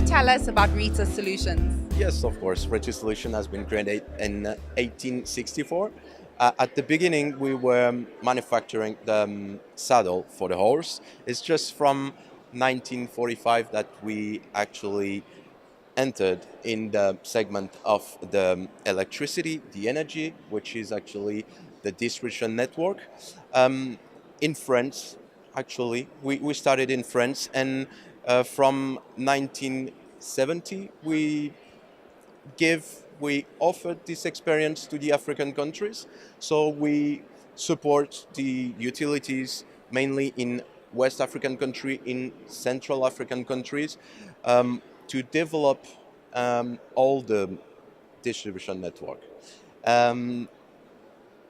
you tell us about Rita Solutions? Yes, of course. Retro Solution has been created in 1864. At the beginning, we were manufacturing the saddle for the horse. It's just from 1945 that we actually entered in the segment of the electricity, the energy, which is actually the distribution network. Um, in France, actually, we started in France, and from 1970, we offered this experience to the African countries. So we support the utilities mainly in West African country, in Central African countries, to develop all the distribution network. Um,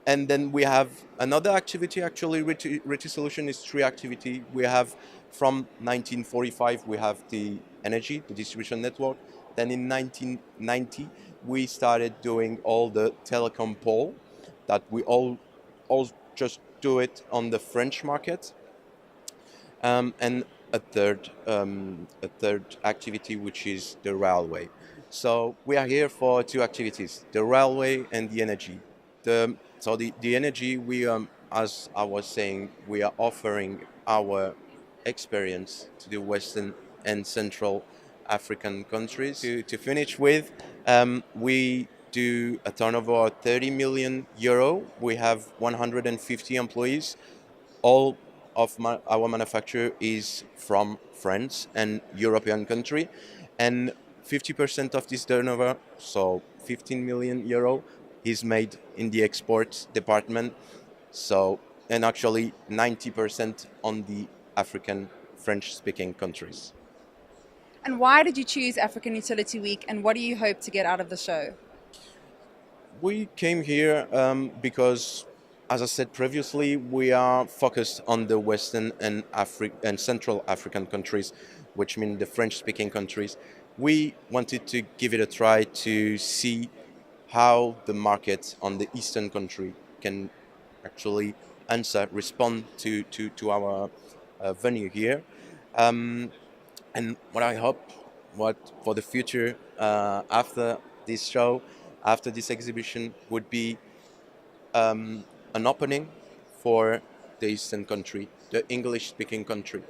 and then we have another activity. Actually, Reti Solution is three activity. We have from 1945 we have the energy, the distribution network. Then in 1990 we started doing all the telecom pole that we all just do it on the French market. And a third activity which is the railway. So we are here for two activities: the railway and the energy. The energy, we as I was saying, we are offering our experience to the Western and Central African countries. To finish with, we do a turnover of 30 million euro. We have 150 employees. All of our manufacture is from France and European country, and 50% of this turnover, so 15 million euro, is made in the export department. So, and actually 90% on the African French-speaking countries. And why did you choose African Utility Week and what do you hope to get out of the show? We came here because, as I said previously, we are focused on the Western and and Central African countries, which mean the French-speaking countries. We wanted to give it a try to see how the market on the Eastern country can actually respond to our venue here. Um, and what I hope, what for the future after this show, after this exhibition, would be an opening for the Eastern country, the English-speaking country,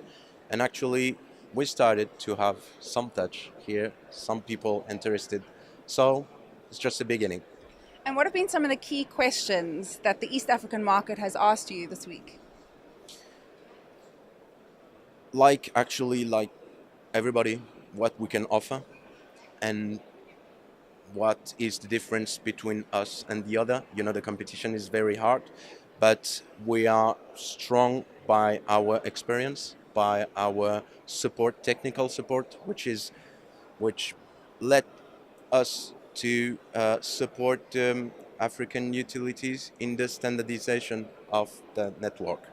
and actually we started to have some touch here, some people interested. So it's just the beginning. And what have been some of the key questions that the East African market has asked you this week? Like everybody, what we can offer and what is the difference between us and the other. You know, the competition is very hard, but we are strong by our experience, by our support, technical support, which led us to support African utilities in the standardization of the network,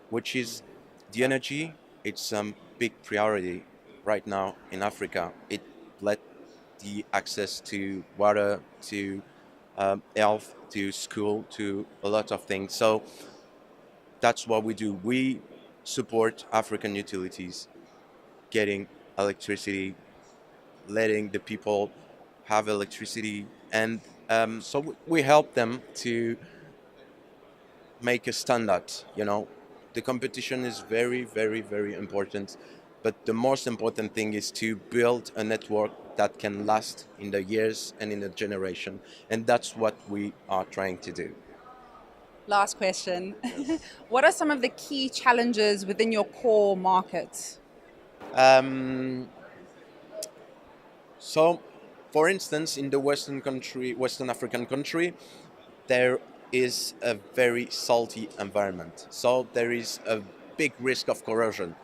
which is the energy. It's a big priority right now in Africa. It led the access to water, to health, to school, to a lot of things. So that's what we do. We support African utilities getting electricity, letting the people have electricity, and so we help them to make a standard. You know, the competition is very, very, very important, but the most important thing is to build a network that can last in the years and in the generation, and that's what we are trying to do. Last question. What are some of the key challenges within your core market? Um, so, for instance, in the Western African country, there is a very salty environment. So there is a big risk of corrosion.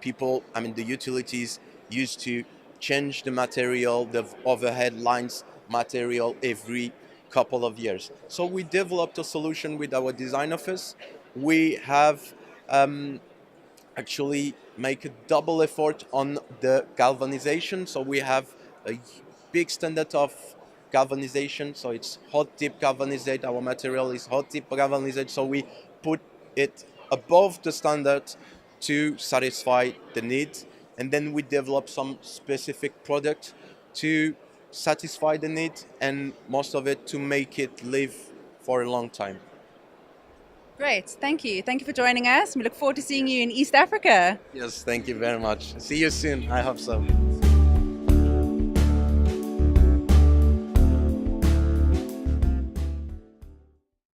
People, I mean, the utilities used to change the material, the overhead lines material every couple of years. So we developed a solution with our design office. We have actually make a double effort on the galvanization. So we have a big standard of galvanization. So it's hot dip galvanized. Our material is hot dip galvanized. So we put it above the standard to satisfy the need. and then we develop some specific product to satisfy the need, and most of it to make it live for a long time. Great, thank you. Thank you for joining us. We look forward to seeing you in East Africa. Yes, thank you very much. See you soon. I hope so.